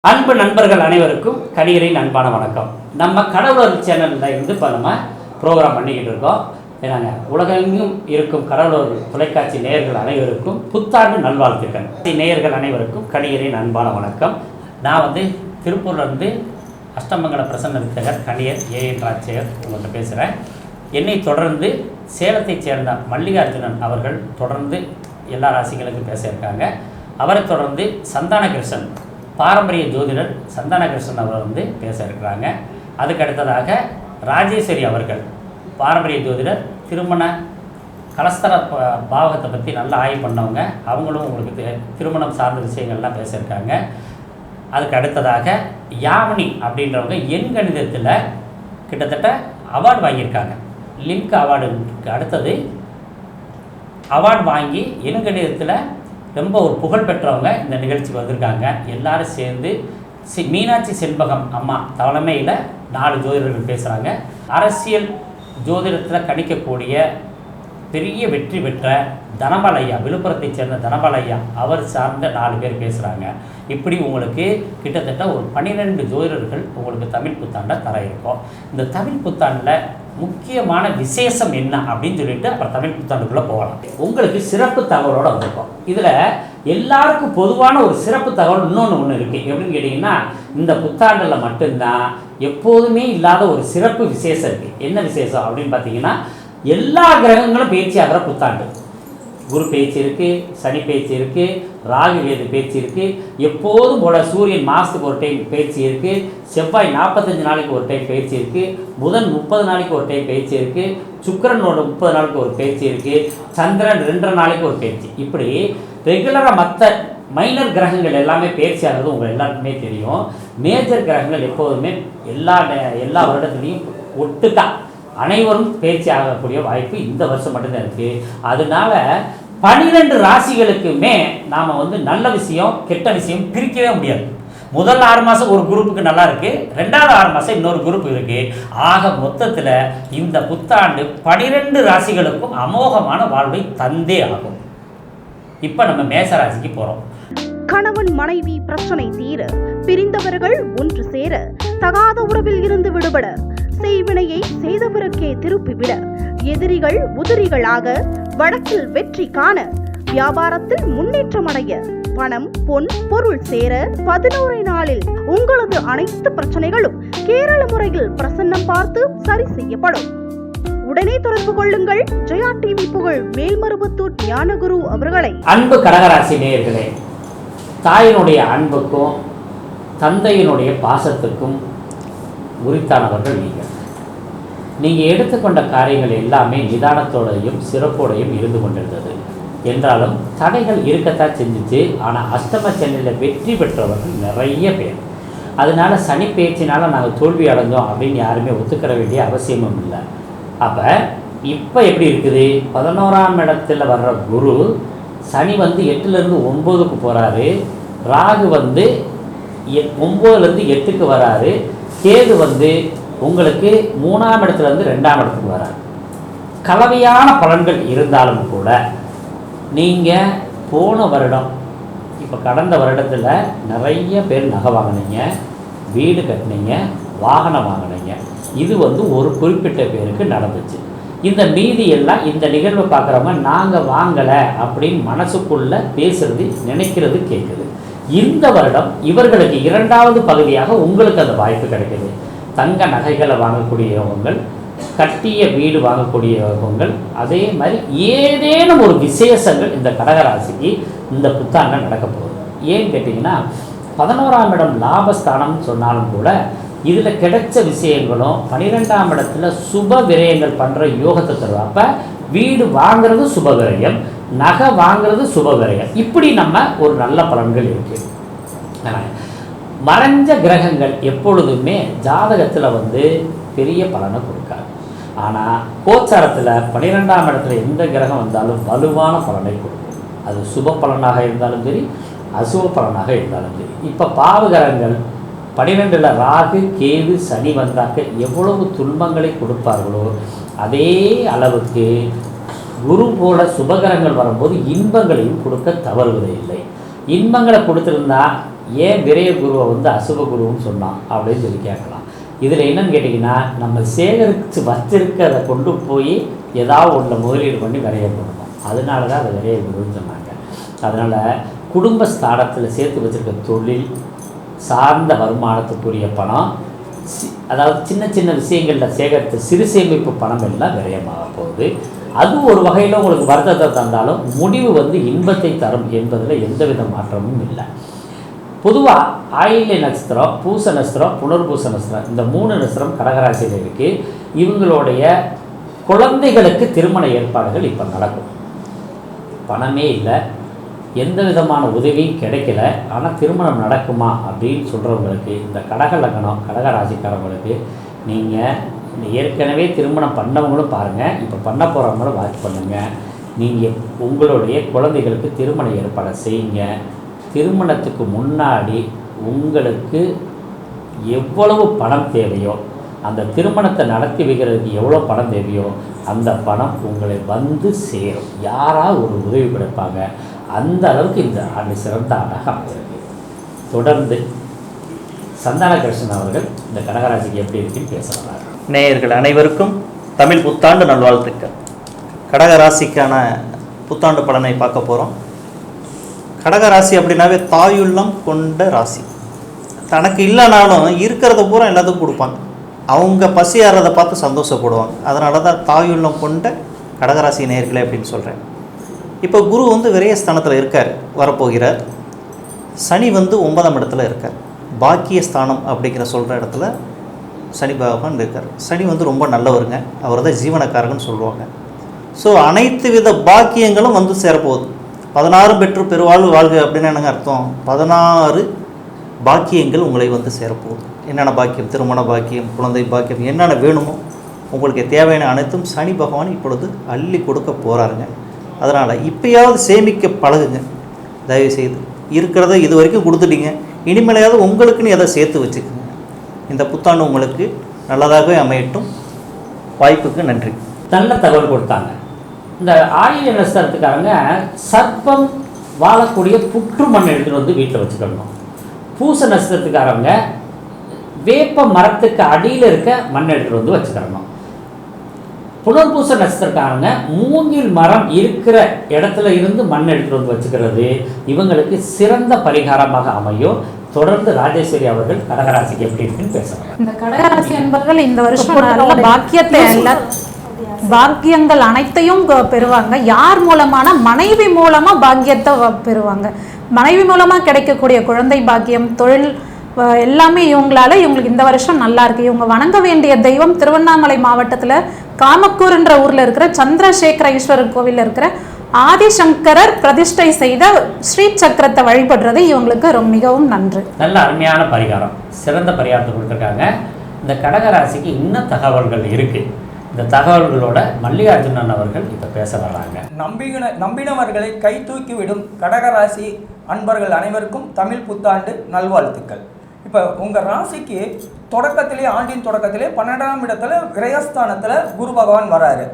அன்பு நண்பர்கள் அனைவருக்கும் கடிகரின் அன்பான வணக்கம். நம்ம கடவுளர் சேனலில் இருந்து இப்போ நம்ம ப்ரோக்ராம் பண்ணிக்கிட்டு இருக்கோம். ஏன்னாங்க உலகெங்கும் இருக்கும் கடவுளர் தொலைக்காட்சி நேயர்கள் அனைவருக்கும் புத்தாண்டு நல்வாழ்த்துக்கள். நேயர்கள் அனைவருக்கும் கடிகரின் அன்பான வணக்கம். நான் திருப்பூர்லேருந்து அஷ்டமங்கல பிரசன்ன வித்தகர் கணியர் ஏஎன் ராஜ்சேகர் உங்கள்கிட்ட பேசுகிறேன். என்னை தொடர்ந்து சேலத்தைச் சேர்ந்த மல்லிகார்ஜுனன் அவர்கள் தொடர்ந்து எல்லா ராசிகளுக்கும் பேச இருக்காங்க. அவரை தொடர்ந்து சந்தானகிருஷ்ணன் பாரம்பரிய ஜோதிடர் சந்தானகிருஷ்ணன் அவர் பேச இருக்கிறாங்க. அதுக்கு அடுத்ததாக ராஜேஸ்வரி அவர்கள் பாரம்பரிய ஜோதிடர் திருமண கலஸ்தர பாவகத்தை பற்றி நல்லா ஆய்வு பண்ணவங்க. அவங்களும் உங்களுக்கு திருமணம் சார்ந்த விஷயங்கள்லாம் பேச இருக்காங்க. அதுக்கு அடுத்ததாக யாமினி அப்படின்றவங்க எண் கணிதத்தில் கிட்டத்தட்ட அவார்டு வாங்கியிருக்காங்க. லிங்க் அவார்டுக்கு அடுத்தது அவார்டு வாங்கி எண் கணிதத்தில் ரொம்ப ஒரு புகழ் பெற்றவங்க இந்த நிகழ்ச்சிக்கு வந்திருக்காங்க. எல்லாரும் சேர்ந்து மீனாட்சி செண்பகம் அம்மா தலைமையில் 4 ஜோதிடர்கள் பேசுகிறாங்க. அரசியல் ஜோதிடத்தில் கணிக்கக்கூடிய பெரிய வெற்றி பெற்ற தனபாலையா, விழுப்புரத்தை சேர்ந்த தனபாலையா அவர் சார்ந்த 4 பேர் பேசுகிறாங்க. இப்படி உங்களுக்கு கிட்டத்தட்ட ஒரு 12 ஜோதிடர்கள் உங்களுக்கு தமிழ் புத்தாண்டை தர இருக்கோம். இந்த தமிழ் புத்தாண்டில் முக்கியமான விசேஷம் என்ன அப்படின்னு சொல்லிட்டு அப்புறம் தமிழ் புத்தாண்டுக்குள்ளே போகலாம். உங்களுக்கு சிறப்பு தகவலோடு வந்திருக்கோம். இதில் எல்லாருக்கும் பொதுவான ஒரு சிறப்பு தகவல் ஒன்று இருக்குது. எப்படின்னு கேட்டிங்கன்னா, இந்த புத்தாண்டில் மட்டும்தான் எப்போதுமே இல்லாத ஒரு சிறப்பு விசேஷம் இருக்குது. என்ன விசேஷம் அப்படின்னு பார்த்தீங்கன்னா, எல்லா கிரகங்களும் பேச்சு ஆகிற புத்தாண்டு. குரு பேச்சு இருக்குது, சனி பேச்சு இருக்குது, ராகு கேது பேச்சு இருக்குது. எப்போதும் போல் சூரியன் மாதத்துக்கு ஒரு டைம் பேச்சு இருக்குது, செவ்வாய் 45 நாளைக்கு ஒரு டைம் பேச்சு இருக்குது, புதன் 30 நாளைக்கு ஒரு டைம் பேச்சு இருக்குது, சுக்கிரனோட 30 நாளைக்கு ஒரு பேச்சு இருக்குது, சந்திரன் 2.5 நாளைக்கு ஒரு பேச்சு. இப்படி ரெகுலராக மற்ற மைனர் கிரகங்கள் எல்லாமே பேச்சு ஆகிறது உங்களுக்கு எல்லாருக்குமே தெரியும். மேஜர் கிரகங்கள் எப்போதுமே எல்லா வருடத்துலேயும் ஒட்டுக்கா அனைவரும் பேச்சு ஆகக்கூடிய வாய்ப்பு இந்த வருஷம் மட்டும்தான் இருக்குது. அதனால 12 ராசிகளுக்குமே நாம் நல்ல விஷயம் கெட்ட விஷயம் பிரிக்கவே முடியாது. முதல் 6 மாதம் ஒரு குரூப்புக்கு நல்லா இருக்குது, 2வது 6 மாதம் இன்னொரு குரூப் இருக்குது. ஆக மொத்தத்தில் இந்த புத்தாண்டு 12 ராசிகளுக்கும் அமோகமான வாழ்வை தந்தே ஆகும். இப்போ நம்ம மேச ராசிக்கு போகிறோம். கணவன் மனைவி பிரச்சனை தீர, பிரிந்தவர்கள் ஒன்று சேர, தகாத உறவில் இருந்து விடுபட, செய்வினையை செய்தவருக்கே திருப்பிவிட, எதிரிகள் உதிரிகளாக, வழக்கில் வெற்றி காண, வியாபாரத்தில் முன்னேற்றம் அடைய, பணம் பொன் பொருள் சேர 11 நாளில் உங்களது அனைத்து பிரச்சனைகளும் கேரள முறையில் பிரசன்னம் பார்த்து சரி செய்யப்படும். உடனே தொடர்பு கொள்ளுங்கள். ஜெயா டிவி புகழ் மேல்மருவத்தூர் ஞானகுரு அவர்களை. அன்பு கடகராசி நேயர்களே, தாயினுடைய அன்புக்கும் தந்தையினுடைய பாசத்துக்கும் உரித்தானவர்கள் நீங்கள் எடுத்துக்கொண்ட காரியங்கள் எல்லாமே நிதானத்தோடையும் சிறப்போடையும் இருந்து கொண்டிருந்தது. என்றாலும் தடைகள் இருக்கத்தான் செஞ்சிச்சு. ஆனால் அஷ்டம சனியில் வெற்றி பெற்றவர்கள் நிறைய பேர். அதனால சனி பேச்சினால் நாங்கள் தோல்வி அடைஞ்சோம் அப்படின்னு யாருமே ஒத்துக்கிற வேண்டிய அவசியமும் இல்லை. அப்போ இப்போ எப்படி இருக்குது, 11ஆம் இடத்துல வர்ற குரு, சனி 8லேருந்து 9க்கு போகிறாரு, ராகு 9லேருந்து 8க்கு வராரு, கேது உங்களுக்கு 3ஆம் இடத்துலேருந்து 2ஆம் இடத்துக்கு வராரு. கலவையான பலன்கள் இருந்தாலும் கூட நீங்கள் போன வருடம் இப்போ கடந்த வருடத்தில் நிறைய பேர் நகை வாங்கினீங்க, வீடு கட்டினீங்க, வாகனம் வாங்கினீங்க. இது ஒரு குறிப்பிட்ட பேருக்கு நடந்துச்சு. இந்த மீதி எல்லாம் இந்த நிகழ்வை பார்க்குறவங்க நாங்கள் வாங்கலை அப்படின்னு மனசுக்குள்ளே பேசுறது நினைக்கிறது கேட்குது. இந்த வருடம் இவர்களுக்கு 2வது பகுதியாக உங்களுக்கு அந்த வாய்ப்பு கிடைக்குது. தங்க நகைகளை வாங்கக்கூடியவங்க, கட்டிய வீடு வாங்கக்கூடியவங்க, அதே மாதிரி ஏதேனும் ஒரு விசேஷங்கள் இந்த கடகராசிக்கு இந்த புத்தாண்டில் நடக்க போகுது. ஏன்னு கேட்டிங்கன்னா, 11ஆம் இடம் லாபஸ்தானம்னு சொன்னாலும் கூட இதில் கிடைச்ச விஷயங்களும் 12ஆம் இடத்துல சுப விரயங்கள் பண்ணுற யோகத்தை தருவோம். அப்போ வீடு வாங்கிறது சுப விரயம், நகை வாங்கிறது சுப விரயம். இப்படி நம்ம ஒரு நல்ல பலன்கள் இருக்குது. மறைஞ்ச கிரகங்கள் எப்பொழுதுமே ஜாதகத்தில் பெரிய பலனை கொடுக்காது. ஆனால் கோச்சாரத்தில் 12ஆம் இடத்துல எந்த கிரகம் வந்தாலும் வலுவான பலனை கொடுக்கும். அது சுப பலனாக இருந்தாலும் சரி, அசுப பலனாக இருந்தாலும் சரி. இப்போ பாவகிரகங்கள் 12ல் ராகு கேது சனி வந்தாக்க எவ்வளவு துன்பங்களை கொடுப்பார்களோ அதே அளவுக்கு குரு போல சுபகரங்கள் வரும்போது இன்பங்களையும் கொடுக்க தவறுவதே இல்லை. இன்பங்களை கொடுத்துருந்தா ஏன் விரய குருவை வந்து அசுப குருன்னு சொன்னான் அப்படின்னு சொல்லி கேட்கலாம். இதில் என்னன்னு கேட்டிங்கன்னா, நம்ம சேகரித்து வச்சிருக்கிறத கொண்டு போய் ஏதாவது ஒன்றில் முதலீடு பண்ணி விரைய பண்ணணும். அதனால தான் அதை விரைய குருன்னு சொன்னாங்க. அதனால் குடும்ப ஸ்தானத்தில் சேர்த்து வச்சுருக்க தொழில் சார்ந்த வருமானத்துக்குரிய பணம், அதாவது சின்ன சின்ன விஷயங்களில் சேகரித்த சிறு சேமிப்பு பணம் எல்லாம் விரயமாக போகுது. அது ஒரு வகையில் உங்களுக்கு வருத்தத்தை தந்தாலும் முடிவு வந்து இன்பத்தை தரும் என்பதில் எந்தவித மாற்றமும் இல்லை. பொதுவாக ஆயில்ய நட்சத்திரம், பூச நட்சத்திரம், புனர்பூச நட்சத்திரம், இந்த 3 நட்சத்திரம் கடகராசியில் இருக்குது. இவங்களுடைய குழந்தைகளுக்கு திருமண ஏற்பாடுகள் இப்போ நடக்கும். பணமே இல்லை, எந்த விதமான உதவியும் கிடைக்கல, ஆனால் திருமணம் நடக்குமா அப்படின்னு சொல்கிறவங்களுக்கு, இந்த கடக லக்னம் கடகராசிக்காரவங்களுக்கு, நீங்கள் ஏற்கனவே திருமணம் பண்ணவங்களும் பாருங்கள், இப்போ பண்ண போகிறவங்களும் வாட்ச் பண்ணுங்கள். நீங்கள் உங்களுடைய குழந்தைகளுக்கு திருமண ஏற்பாடை செய்யுங்க. திருமணத்துக்கு முன்னாடி உங்களுக்கு எவ்வளவு பணம் தேவையோ, அந்த திருமணத்தை நடத்தி வைக்கிறதுக்கு எவ்வளோ பணம் தேவையோ அந்த பணம் உங்களை வந்து சேரும். யாராவது ஒரு உதவி கிடைப்பாங்க. அந்த அளவுக்கு இந்த ஆண்டு சிறந்த ஆண்டாக அமைச்சிருக்கு. தொடர்ந்து சந்தான கிருஷ்ணன் அவர்கள் இந்த கடகராசிக்கு எப்படி இருக்குன்னு பேசுகிறார். நேயர்கள் அனைவருக்கும் தமிழ் புத்தாண்டு நல்வாழ்த்துக்கள். கடகராசிக்கான புத்தாண்டு பலனை பார்க்க போகிறோம். கடகராசி அப்படின்னாவே தாயுள்ளம் கொண்ட ராசி. தனக்கு இல்லைனாலும் இருக்கிறத பூரா எல்லாத்துக்கும் கொடுப்பாங்க. அவங்க பசி ஆறதை பார்த்து சந்தோஷப்படுவாங்க. அதனால தான் தாயுள்ளம் கொண்ட கடகராசி நேயர்களே அப்படின்னு சொல்கிறேன். இப்போ குரு வந்து விரயஸ்தானத்தில் இருக்கார், வரப்போகிறார். சனி வந்து 9ஆம் இடத்துல இருக்கார். பாக்கியஸ்தானம் அப்படிங்கிற சொல்கிற இடத்துல சனி பகவான் இருக்கார். சனி வந்து ரொம்ப நல்லவருங்க, அவர் தான் ஜீவனக்காரகன்னு சொல்லுவாங்க. ஸோ அனைத்து வித பாக்கியங்களும் வந்து சேரப்போகுது. 16 பெற்று பெருவாழ்வு வாழ்க அப்படின்னு என்னங்க அர்த்தம்? 16 பாக்கியங்கள் உங்களை வந்து சேரப்போகுது. என்னென்ன பாக்கியம்? திருமண பாக்கியம், குழந்தை பாக்கியம், என்னென்ன வேணுமோ உங்களுக்கு தேவையான அனைத்தும் சனி பகவான் இப்பொழுது அள்ளி கொடுக்க போகிறாருங்க. அதனால் இப்போயாவது சேமிக்க பழகுங்க. தயவுசெய்து இருக்கிறத இது வரைக்கும் கொடுத்துட்டீங்க, இனிமேலையாவது உங்களுக்குன்னு எதை சேர்த்து வச்சுக்கோங்க. இந்த புத்தாண்டு உங்களுக்கு நல்லதாகவே அமையட்டும். வாய்ப்புக்கு நன்றி. நல்ல தகவல் கொடுத்தாங்க. இந்த ஆயில்ய நட்சத்திரத்துக்காரங்க சர்ப்பம் வாழக்கூடிய புற்று மண் எடுத்துகிட்டு வந்து வீட்டில் வச்சுக்கணும். பூச நட்சத்திரத்துக்காரங்க வேப்ப மரத்துக்கு அடியில் இருக்க மண் எடுத்துகிட்டு வந்து வச்சுக்கிறணும். புனர்பூச நட்சத்திரக்காரங்க மூங்கில் மரம் இருக்கிற இடத்துல இருந்து மண் எடுத்துகிட்டு வந்து வச்சுக்கிறது இவங்களுக்கு சிறந்த பரிகாரமாக அமையும். தொடர்ந்து ராஜேஸ்வரி அவர்கள் கடகராசிக்கு எப்படி இருக்குன்னு பேசுறாங்க. இந்த கடகராசி என்பவர்கள் இந்த வருஷம் நல்ல பாக்கியத்தை பாக்கியங்கள் அனைத்தையும் பெறுவாங்க. யார் மூலமான? மனைவி மூலமா பாக்கியத்தை பெறுவாங்க. மனைவி மூலமா கிடைக்கக்கூடிய குழந்தை பாக்கியம், தொழில் எல்லாமே இவங்களுக்கு இந்த வருஷம் நல்லா இருக்கு. இவங்க வணங்க வேண்டிய தெய்வம் திருவண்ணாமலை மாவட்டத்தில் காமக்கூர்ன்ற ஊர்ல இருக்கிற சந்திரசேகர ஈஸ்வரர் கோவிலில் இருக்கிற ஆதிசங்கரர் பிரதிஷ்டை செய்த ஸ்ரீ சக்கரத்தை வழிபடுறது இவங்களுக்கு மிகவும் நன்று. நல்ல அருமையான பரிகாரம், சிறந்த பரிகாரத்தை கொடுத்துருக்காங்க. இந்த கடகராசிக்கு இன்னும் தகவல்கள் இருக்கு. இந்த தகவல்களோட மல்லிகார்ஜுனன் அவர்கள் இப்போ பேச வர்றாங்க. நம்பினவர்களை கை தூக்கி விடும் கடகராசி அன்பர்கள் அனைவருக்கும் தமிழ் புத்தாண்டு நல்வாழ்த்துக்கள். இப்போ உங்கள் ராசிக்கு ஆண்டின் தொடக்கத்திலே 12ஆம் இடத்துல விரயஸ்தானத்தில் குரு பகவான் வராரு.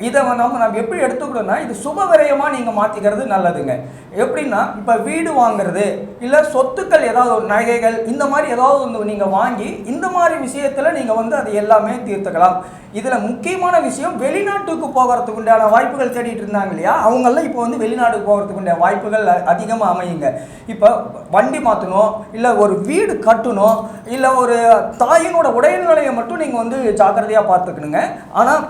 இதை நம்ம எப்படி எடுத்துக்கணும்னா, இது சுப விரயமாக நீங்கள் மாற்றிக்கிறது நல்லதுங்க. எப்படின்னா, இப்போ வீடு வாங்குறது இல்லை சொத்துக்கள் ஏதாவது நகைகள் இந்த மாதிரி ஏதாவது ஒன்று நீங்கள் வாங்கி இந்த மாதிரி விஷயத்தில் நீங்கள் வந்து அது எல்லாமே தீர்த்துக்கலாம். இதில் முக்கியமான விஷயம், வெளிநாட்டுக்கு போகிறதுக்கு உண்டான வாய்ப்புகள் தேடிட்டு இருந்தாங்க இல்லையா, அவங்களாம் இப்போ வந்து வெளிநாட்டுக்கு போகிறதுக்கு உண்டான வாய்ப்புகள் அதிகமாக அமையுங்க. இப்போ வண்டி மாற்றணும், இல்லை ஒரு வீடு கட்டணும், இல்லை ஒரு தாயினோட உடல்நிலையை மட்டும் நீங்கள் வந்து ஜாக்கிரதையாக பார்த்துக்கணுங்க. ஆனால்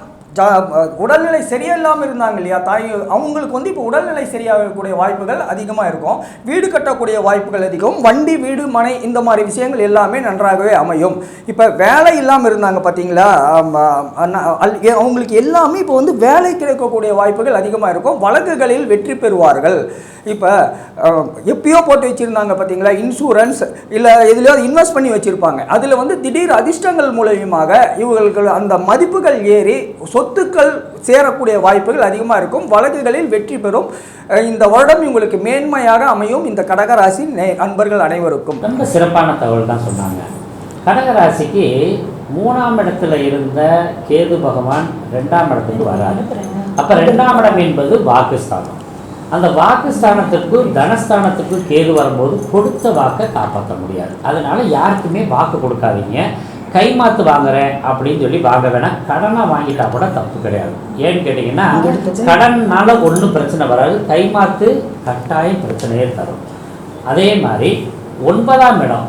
உடல்நிலை சரியில்லாமல் இருந்தாங்க இல்லையா தாய், அவங்களுக்கு வந்து இப்போ உடல்நிலை சரியாகக்கூடிய வாய்ப்புகள் அதிகமாக இருக்கும். வீடு கட்டக்கூடிய வாய்ப்புகள் அதிகம். வண்டி, வீடு, மனை இந்த மாதிரி விஷயங்கள் எல்லாமே நன்றாகவே அமையும். இப்போ வேலை இல்லாமல் இருந்தாங்க பார்த்தீங்களா, அவங்களுக்கு எல்லாமே இப்போ வந்து வேலை கிடைக்கக்கூடிய வாய்ப்புகள் அதிகமாக இருக்கும். வழக்குகளில் வெற்றி பெறுவார்கள். இப்போ எப்பயோ போட்டு வச்சுருந்தாங்க பார்த்தீங்களா, இன்சூரன்ஸ் இல்லை எதுலையோ இன்வெஸ்ட் பண்ணி வச்சுருப்பாங்க. அதில் வந்து திடீர் அதிர்ஷ்டங்கள் மூலமாக இவங்களுக்கு அந்த மதிப்புகள் ஏறி சொத்துக்கள் சேரக்கூடிய வாய்ப்புகள் அதிகமாக இருக்கும். வழக்குகளில் வெற்றி பெறும். இந்த வருடம் உங்களுக்கு மேன்மையாக அமையும். இந்த கடகராசி அன்பர்கள் அனைவருக்கும் ரொம்ப சிறப்பான தகவல் தான் சொன்னாங்க. கடகராசிக்கு 3ஆம் இடத்துல இருந்த கேது பகவான் 2ஆம் இடத்துக்கு வராது. அப்போ 2ஆம் இடம் என்பது வாக்குஸ்தானம். அந்த வாக்கு ஸ்தானத்துக்கு தனஸ்தானத்துக்கு கேது வரும்போது கொடுத்த வாக்கை காப்பாற்ற முடியாது. அதனால யாருக்குமே வாக்கு கொடுக்காதீங்க. கைமாத்து வாங்குறேன் அப்படின்னு சொல்லி வாங்க வேணாம். கடனாக வாங்கிட்டா கூட தப்பு கிடையாது. ஏன்னு கேட்டிங்கன்னா கடன்னால ஒன்றும் பிரச்சனை வராது, கைமாத்து கட்டாயம் பிரச்சனையே தரும். அதே மாதிரி 9ஆம் இடம்,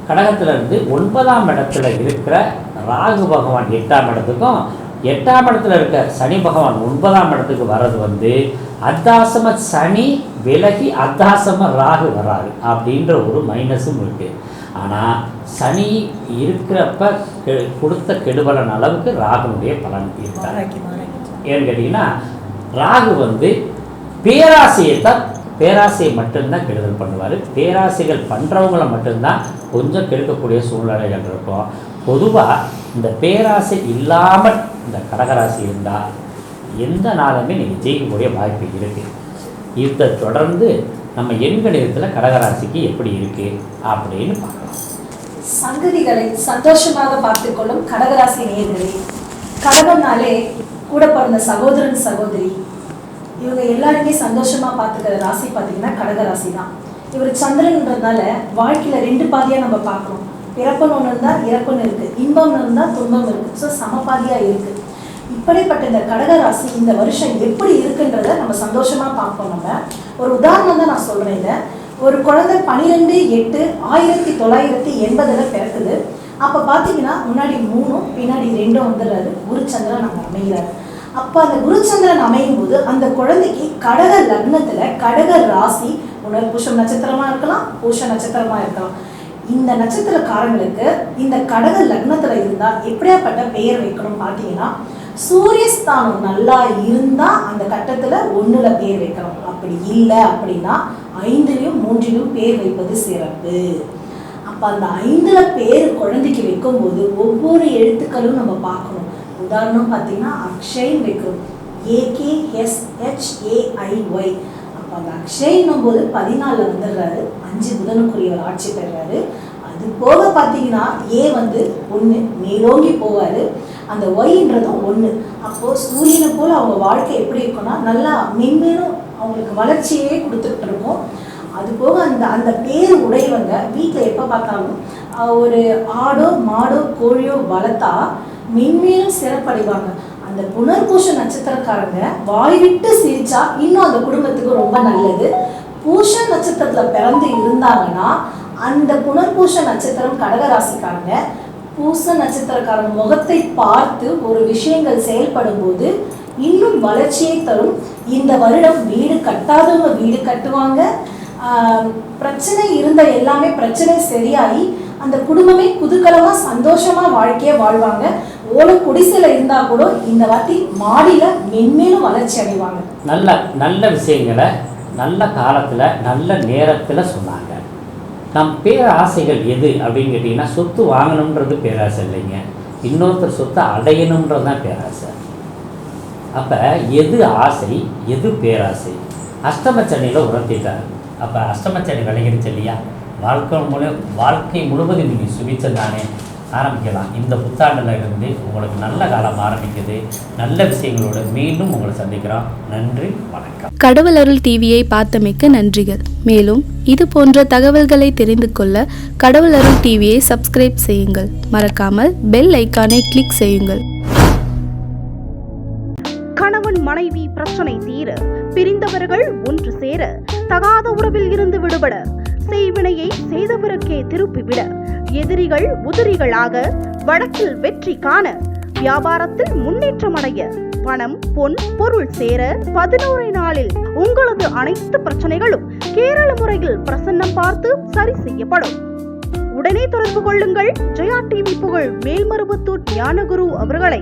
கடகத்திலிருந்து 9ஆம் இடத்துல இருக்கிற ராகு பகவான் 8ஆம் இடத்துக்கும் 8ஆம் இடத்துல இருக்க சனி பகவான் 9ஆம் இடத்துக்கு வர்றது அர்த்தாசம சனி விலகி அர்த்தாசம ராகு வராது அப்படின்ற ஒரு மைனஸும் இருக்குது. ஆனால் சனி இருக்கிறப்ப கொடுத்த கெடுபலன் அளவுக்கு ராகுனுடைய பலன் இருக்காது. ஏன்னு கேட்டிங்கன்னா ராகு பேராசையை மட்டும்தான் கெடுதல் பண்ணுவார். பேராசைகள் பண்ணுறவங்கள மட்டும்தான் கொஞ்சம் கெடுக்கக்கூடிய சூழ்நிலைகள் இருக்கும். பொதுவாக இந்த பேராசை இல்லாமல் இந்த கடகராசி இருந்தால் எந்த நாளுமே நீங்கள் ஜெயிக்கக்கூடிய வாய்ப்பு இருக்குது. இதை தொடர்ந்து நம்ம எண்கணிதத்தில் கடகராசிக்கு எப்படி இருக்குது அப்படின்னு பார்க்கலாம். சங்கதிகளை சந்தோஷமாக பார்த்துக்கொள்ளும் கடகராசி நேயர்களே, கடகம்னாலே கூட பிறந்த சகோதரன் சகோதரி இவங்க எல்லாருமே சந்தோஷமா பார்த்துக்கிற ராசி பார்த்தீங்கன்னா கடகராசி தான். இவர் சந்திரன்றதுனால வாழ்க்கையில 2 பாதியா நம்ம பார்க்கணும். பிறப்புன்னு ஒன்று இருந்தால் இறப்புன்னு இருக்கு, இன்பம்னு இருந்தால் துன்பம் இருக்கு. ஸோ சமபாதியா இருக்கு. இப்படிப்பட்ட இந்த கடகராசி இந்த வருஷம் எப்படி இருக்குன்றத நம்ம சந்தோஷமா பார்ப்போம். நம்ம ஒரு உதாரணம் தான் நான் சொல்றேன். இதை ஒரு குழந்தை 12/8/1980 பிறக்குது. அப்போ பார்த்தீங்கன்னா முன்னாடி 3 பின்னாடி 2 வந்துடுறாரு. குருச்சந்திரன் அங்கே அமைகிறாரு. அப்போ அந்த குருச்சந்திரன் அமையும் போது அந்த குழந்தைக்கு கடக லக்னத்துல கடக ராசி புனர்பூஷம் நட்சத்திரமா இருக்கலாம், பூஷ நட்சத்திரமா இருக்கலாம். இந்த நட்சத்திரக்காரங்களுக்கு இந்த கடக லக்னத்துல இருந்தா எப்படியாப்பட்ட பெயர் வைக்கணும் பார்த்தீங்கன்னா, சூரியஸ்தானம் நல்லா இருந்தா அந்த கட்டத்துல 1ல பேர் வைக்கணும். அப்படி இல்லை அப்படின்னா 5லையும் 3லையும் பேர் வைப்பது சிறப்பு. அப்ப அந்த 5ல பேர் குழந்தைக்கு வைக்கும் போது ஒவ்வொரு எழுத்துக்களும் நம்ம பார்க்கணும். உதாரணம் பார்த்தீங்கன்னா அக்ஷய் வைக்கணும், AKSHAIY. அப்போ அந்த அக்ஷய்னும் போது 14 வந்துடுறாரு. 5 புதனுக்குரியவர் ஆட்சி பெறாரு. அது போக பார்த்தீங்கன்னா A 1 மேலோங்கி போவாரு. அந்த ஒய்ன்றதும் 1. அப்போ சூரியனை போல அவங்க வாழ்க்கை எப்படி இருக்குன்னா நல்லா மென்மேலும் அவங்களுக்கு வளர்ச்சியே கொடுத்துட்டு இருக்கும். அது போக அந்த பேர் உடையவங்க வீட்டில் எப்போ பார்த்தாலும் ஒரு ஆடோ மாடோ கோழியோ வளர்த்தா மென்மேலும் சிறப்படைவாங்க. அந்த புனர்பூஷ நட்சத்திரக்காரங்க வாய் விட்டு சிரிச்சா இன்னும் அந்த குடும்பத்துக்கு ரொம்ப நல்லது. பூஷ நட்சத்திரத்துல பிறந்து இருந்தாங்கன்னா அந்த புனர்பூஷ நட்சத்திரம் கடகராசிக்காரங்க பூச நட்சத்திரக்காரங்க முகத்தை பார்த்து ஒரு விஷயங்கள் செயல்படும் போது இன்னும் வளர்ச்சியை தரும். இந்த வருடம் வீடு கட்டாதவங்க வீடு கட்டுவாங்க. பிரச்சனை இருந்த எல்லாமே பிரச்சனை சரியாகி அந்த குடும்பமே குதூகலமா சந்தோஷமா வாழ்க்கைய வாழ்வாங்க. ஓலை குடிசையில இருந்தா கூட இந்த வாட்டி மாடியில மென்மேலும் வளர்ச்சி அடைவாங்க. நல்ல விஷயங்களை நல்ல காலத்துல நல்ல நேரத்துல சொன்னாங்க. நம் பேராசைகள் எது அப்படின்னு கேட்டிங்கன்னா, சொத்து வாங்கணுன்றது பேராசை இல்லைங்க, இன்னொருத்தர் சொத்தை அடையணுன்றது தான் பேராசை. அப்போ எது ஆசை எது பேராசை? அஷ்டமச்சனியில் உணர்த்திட்டார். அப்போ அஷ்டமச்சனி விளையிடுச்சு இல்லையா, வாழ்க்கை முழுவதும் நீங்கள் சுபிச்சம் தானே ஆரம்பிக்கலாம். இந்த புத்தாண்டில் இருந்து உங்களுக்கு நல்ல காலம் ஆரம்பிக்குது. நல்ல விஷயங்களோடு மீண்டும் உங்களை சந்திக்கிறோம். நன்றி, வணக்கம். கடவுள் அருள் டிவியை பார்த்தமைக்கு நன்றிகள். மேலும் இது போன்ற தகவல்களை தெரிந்து கொள்ள கடவுள் அருள் டிவியை சப்ஸ்கிரைப் செய்யுங்கள். மறக்காமல் பெல் ஐக்கானை கிளிக் செய்யுங்கள். கணவன் மனைவி பிரச்சனை தீர, பிரிந்தவர்கள் ஒன்று சேர, தகாத உறவில் இருந்து விடுபட, செய்வினையை செய்தவருக்கே திருப்பிவிட, எதிரிகள் உதிரிகளாக, வழக்கில் வெற்றி காண, வியாபாரத்தில் முன்னேற்றம் அடைய, பணம் பொன் பொருள் சேர 11 நாளில் உங்களது அனைத்து பிரச்சனைகளும் கேரள முறையில் பிரசன்னம் பார்த்து சரி செய்யப்படும். உடனே தொடர்பு கொள்ளுங்கள். ஜெயா டிவி புகழ் மேல்மருவத்தூர் ஞானகுரு அவர்களை.